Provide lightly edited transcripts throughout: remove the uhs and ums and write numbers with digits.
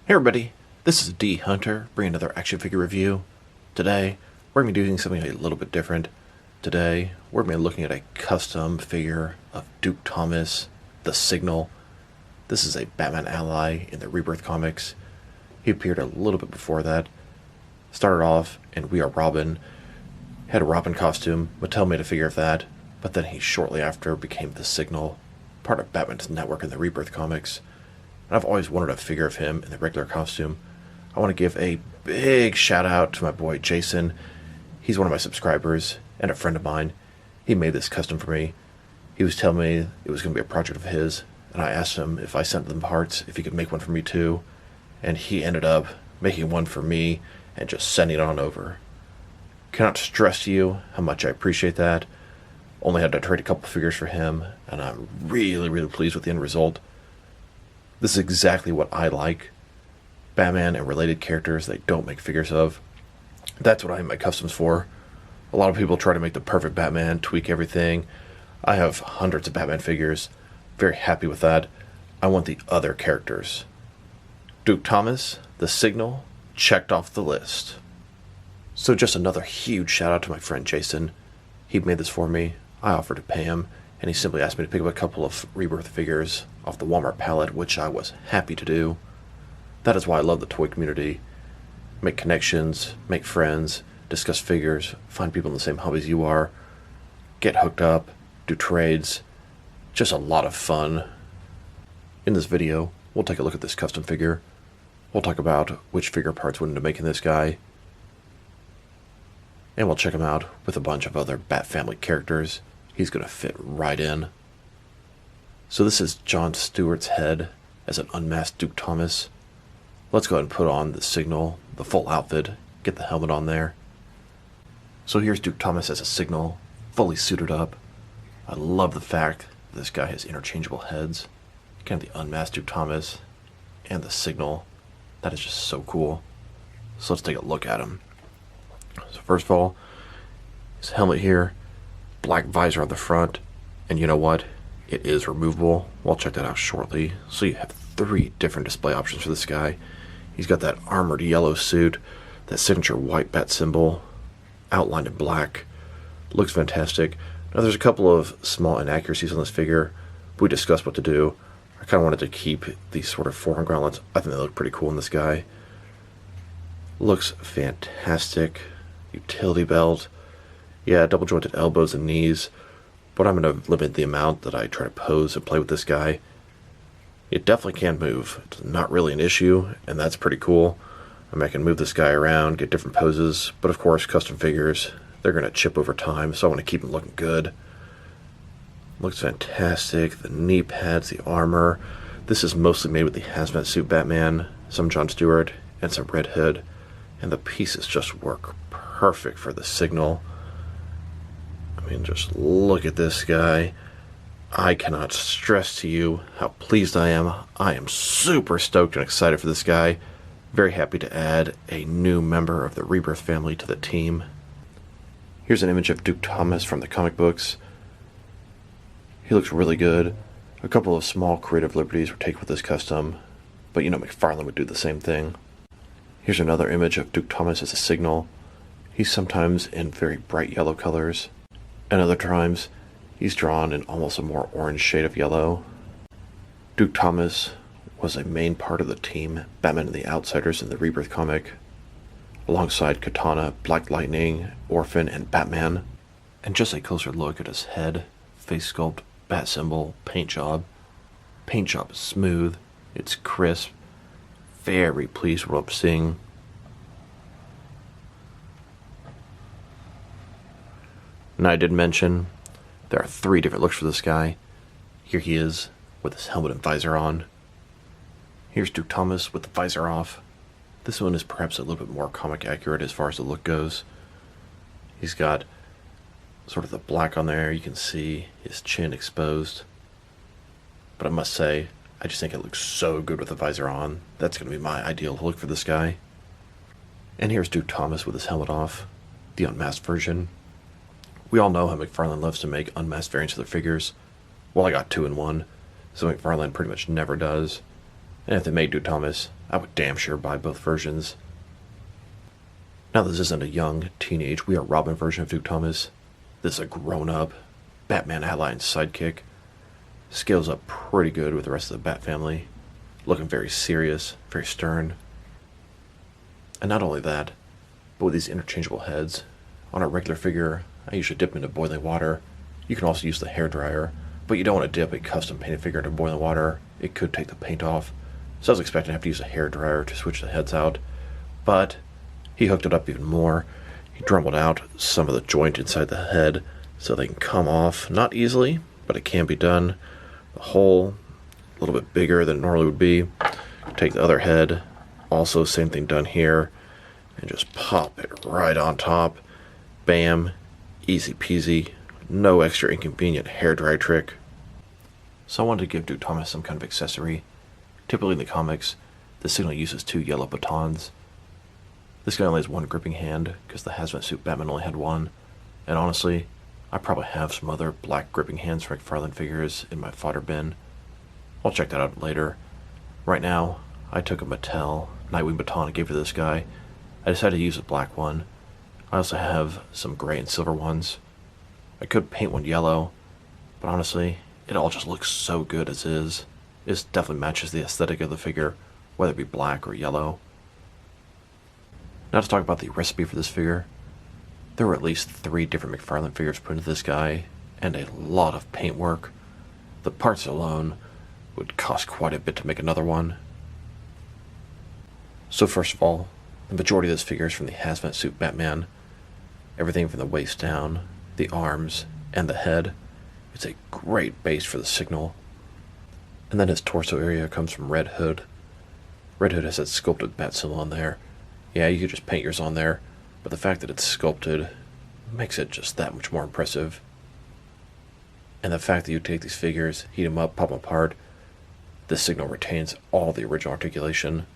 Hey everybody, this is D Hunter, bringing another action figure review. Today, we're going to be doing something a little bit different. Today, we're going to be looking at a custom figure of Duke Thomas, the Signal. This is a Batman ally in the Rebirth comics. He appeared a little bit before that. Started off in We Are Robin, had a Robin costume, Mattel made a figure of that, but then he shortly after became the Signal, part of Batman's network in the Rebirth comics. And I've always wanted a figure of him in the regular costume. I want to give a big shout out to my boy Jason. He's one of my subscribers and a friend of mine. He made this custom for me. He was telling me it was going to be a project of his, and I asked him if I sent them parts, if he could make one for me too. And he ended up making one for me and just sending it on over. Cannot stress to you how much I appreciate that. Only had to trade a couple figures for him, and I'm really pleased with the end result. This is exactly what I like. Batman and related characters they don't make figures of. That's what I make customs for. A lot of people try to make the perfect Batman, tweak everything. I have hundreds of Batman figures. Very happy with that. I want the other characters. Duke Thomas, the Signal, checked off the list. So just another huge shout out to my friend Jason. He made this for me. I offered to pay him, and he simply asked me to pick up a couple of Rebirth figures off the Walmart pallet, which I was happy to do. That is why I love the toy community. Make connections, make friends, discuss figures, find people in the same hobbies you are, get hooked up, do trades. Just a lot of fun. In this video, we'll take a look at this custom figure. We'll talk about which figure parts went into making this guy. And we'll check him out with a bunch of other Bat Family characters. He's going to fit right in. So this is John Stewart's head as an unmasked Duke Thomas. Let's go ahead and put on the Signal, the full outfit, get the helmet on there. So here's Duke Thomas as a Signal, fully suited up. I love the fact that this guy has interchangeable heads. Kind of the unmasked Duke Thomas and the Signal. That is just so cool. So let's take a look at him. So first of all, his helmet here, black visor on the front, and you know what? It is removable. We'll check that out shortly. So you have 3 different display options for this guy. He's got that armored yellow suit, that signature white bat symbol, outlined in black. Looks fantastic. Now there's a couple of small inaccuracies on this figure. We discussed what to do. I kind of wanted to keep these sort of forearm gauntlets. I think they look pretty cool in this guy. Looks fantastic. Utility belt. Yeah, double jointed elbows and knees. But I'm going to limit the amount that I try to pose and play with this guy. It definitely can move. It's not really an issue, and that's pretty cool. I mean, I can move this guy around, get different poses, but of course, custom figures, they're going to chip over time, so I want to keep them looking good. Looks fantastic. The knee pads, the armor. This is mostly made with the hazmat suit Batman, some John Stewart, and some Red Hood, and the pieces just work perfect for the Signal. I mean, just look at this guy. I cannot stress to you how pleased I am. I am super stoked and excited for this guy. Very happy to add a new member of the Rebirth family to the team. Here's an image of Duke Thomas from the comic books. He looks really good. A couple of small creative liberties were taken with this custom, but you know McFarlane would do the same thing. Here's another image of Duke Thomas as a Signal. He's sometimes in very bright yellow colors, and other times he's drawn in almost a more orange shade of yellow. Duke Thomas was a main part of the team Batman and the Outsiders in the Rebirth comic, alongside Katana, Black Lightning, Orphan, and Batman. And just a closer look at his head, face sculpt, bat symbol, paint job. Paint job is smooth, it's crisp. Very pleased with what I'm seeing. And I did mention there are 3 different looks for this guy. Here he is with his helmet and visor on. Here's Duke Thomas with the visor off. This one is perhaps a little bit more comic accurate as far as the look goes. He's got sort of the black on there. You can see his chin exposed. But I must say, I just think it looks so good with the visor on. That's going to be my ideal look for this guy. And here's Duke Thomas with his helmet off, the unmasked version. We all know how McFarlane loves to make unmasked variants of their figures. Well, I got 2 in 1, so McFarlane pretty much never does. And if they make Duke Thomas, I would damn sure buy both versions. Now this isn't a young, teenage, We Are Robin version of Duke Thomas. This is a grown-up, Batman ally sidekick. Scales up pretty good with the rest of the Bat family. Looking very serious, very stern. And not only that, but with these interchangeable heads, on a regular figure, I usually dip into boiling water. You can also use the hairdryer, but you don't want to dip a custom painted figure into boiling water. It could take the paint off. So I was expecting to have to use a hairdryer to switch the heads out, but he hooked it up even more. He dremelled out some of the joint inside the head so they can come off, not easily, but it can be done. The hole, a little bit bigger than it normally would be. Take the other head, also same thing done here, and just pop it right on top. Bam, easy peasy, no extra inconvenient hairdryer trick. So I wanted to give Duke Thomas some kind of accessory. Typically in the comics, the Signal uses 2 yellow batons. This guy only has 1 gripping hand, because the hazmat suit Batman only had 1. And honestly, I probably have some other black gripping hands for McFarlane figures in my fodder bin. I'll check that out later. Right now, I took a Mattel Nightwing baton and gave it to this guy. I decided to use a black one. I also have some gray and silver ones. I could paint one yellow, but honestly, it all just looks so good as is. It definitely matches the aesthetic of the figure, whether it be black or yellow. Now to talk about the recipe for this figure. There were at least 3 different McFarlane figures put into this guy, and a lot of paint work. The parts alone would cost quite a bit to make another one. So first of all, the majority of this figure is from the hazmat suit Batman. Everything from the waist down, the arms, and the head. It's a great base for the Signal. And then his torso area comes from Red Hood. Red Hood has that sculpted bat symbol on there. Yeah, you could just paint yours on there, but the fact that it's sculpted makes it just that much more impressive. And the fact that you take these figures, heat them up, pop them apart, this Signal retains all the original articulation.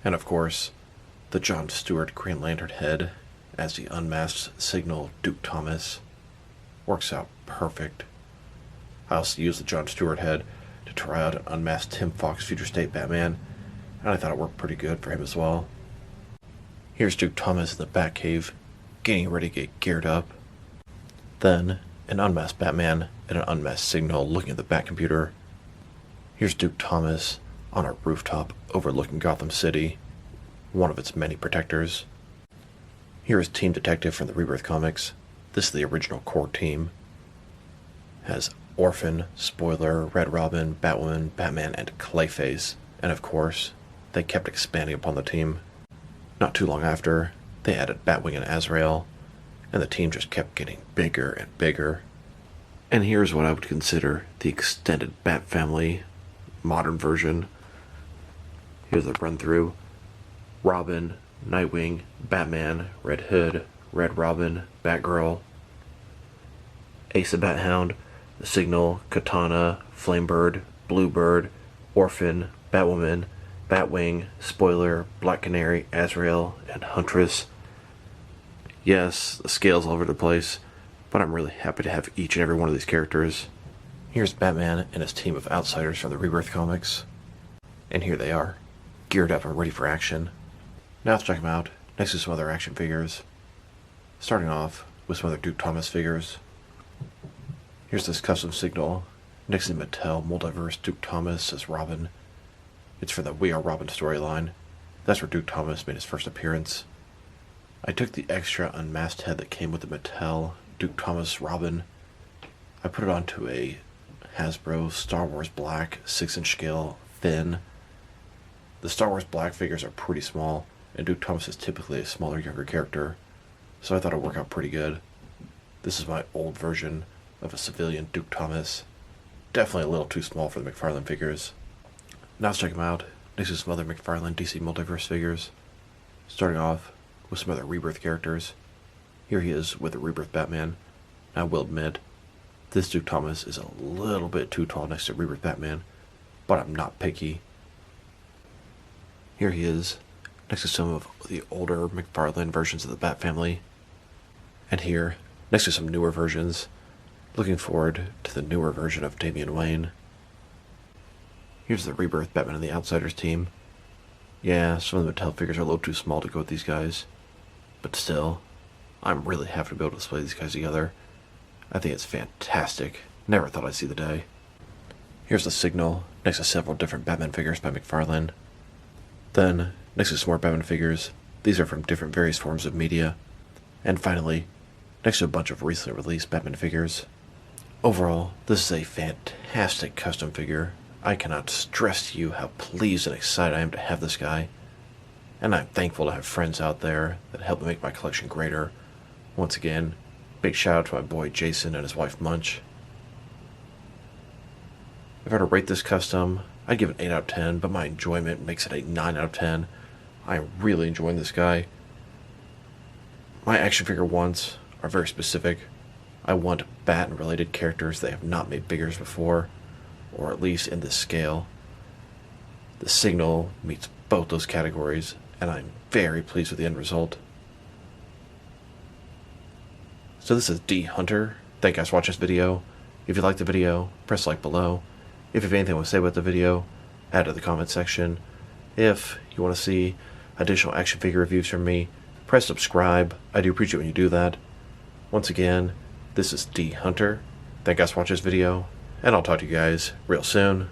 And of course, the John Stewart Green Lantern head as the unmasked Signal Duke Thomas works out perfect. I also used the John Stewart head to try out an unmasked Tim Fox Future State Batman, and I thought it worked pretty good for him as well. Here's Duke Thomas in the Batcave, getting ready to get geared up. Then, an unmasked Batman and an unmasked Signal looking at the Batcomputer. Here's Duke Thomas on a rooftop overlooking Gotham City, one of its many protectors. Here is Team Detective from the Rebirth comics. This is the original core team. Has Orphan, Spoiler, Red Robin, Batwoman, Batman, and Clayface. And of course, they kept expanding upon the team. Not too long after, they added Batwing and Azrael, and the team just kept getting bigger and bigger. And here's what I would consider the extended Bat family modern version. Here's the run through. Robin, Nightwing, Batman, Red Hood, Red Robin, Batgirl, Ace the Bat Hound, the Signal, Katana, Flamebird, Bluebird, Orphan, Batwoman, Batwing, Spoiler, Black Canary, Azrael, and Huntress. Yes, the scale's all over the place, but I'm really happy to have each and every one of these characters. Here's Batman and his team of outsiders from the Rebirth comics. And here they are, geared up and ready for action. Now let's check them out, next to some other action figures. Starting off with some other Duke Thomas figures. Here's this custom Signal, next to the Mattel Multiverse Duke Thomas as Robin. It's for the We Are Robin storyline. That's where Duke Thomas made his first appearance. I took the extra unmasked head that came with the Mattel Duke Thomas Robin. I put it onto a Hasbro Star Wars Black 6-inch scale thin. The Star Wars Black figures are pretty small, and Duke Thomas is typically a smaller, younger character, so I thought it would work out pretty good. This is my old version of a civilian Duke Thomas. Definitely a little too small for the McFarlane figures. Now let's check them out, next to some other McFarlane DC Multiverse figures. Starting off with some other Rebirth characters. Here he is with the Rebirth Batman. I will admit, this Duke Thomas is a little bit too tall next to Rebirth Batman, but I'm not picky. Here he is, next to some of the older McFarlane versions of the Bat family. And here, next to some newer versions. Looking forward to the newer version of Damian Wayne. Here's the Rebirth Batman and the Outsiders team. Yeah, some of the Mattel figures are a little too small to go with these guys. But still, I'm really happy to be able to display these guys together. I think it's fantastic. Never thought I'd see the day. Here's the Signal, next to several different Batman figures by McFarlane. Then, next to some more Batman figures. These are from different various forms of media. And finally, next to a bunch of recently released Batman figures. Overall, this is a fantastic custom figure. I cannot stress to you how pleased and excited I am to have this guy. And I'm thankful to have friends out there that help me make my collection greater. Once again, big shout out to my boy Jason and his wife Munch. If I were to rate this custom, I'd give it an 8 out of 10, but my enjoyment makes it a 9 out of 10. I'm really enjoying this guy. My action figure wants are very specific. I want Bat-related characters that have not made figures before, or at least in this scale. The Signal meets both those categories, and I'm very pleased with the end result. So this is D Hunter. Thank you guys for watching this video. If you liked the video, press like below. If you have anything to say about the video, add it to the comment section. If you want to see additional action figure reviews from me, press subscribe. I do appreciate when you do that. Once again, this is D Hunter. Thank you guys for watching this video, and I'll talk to you guys real soon.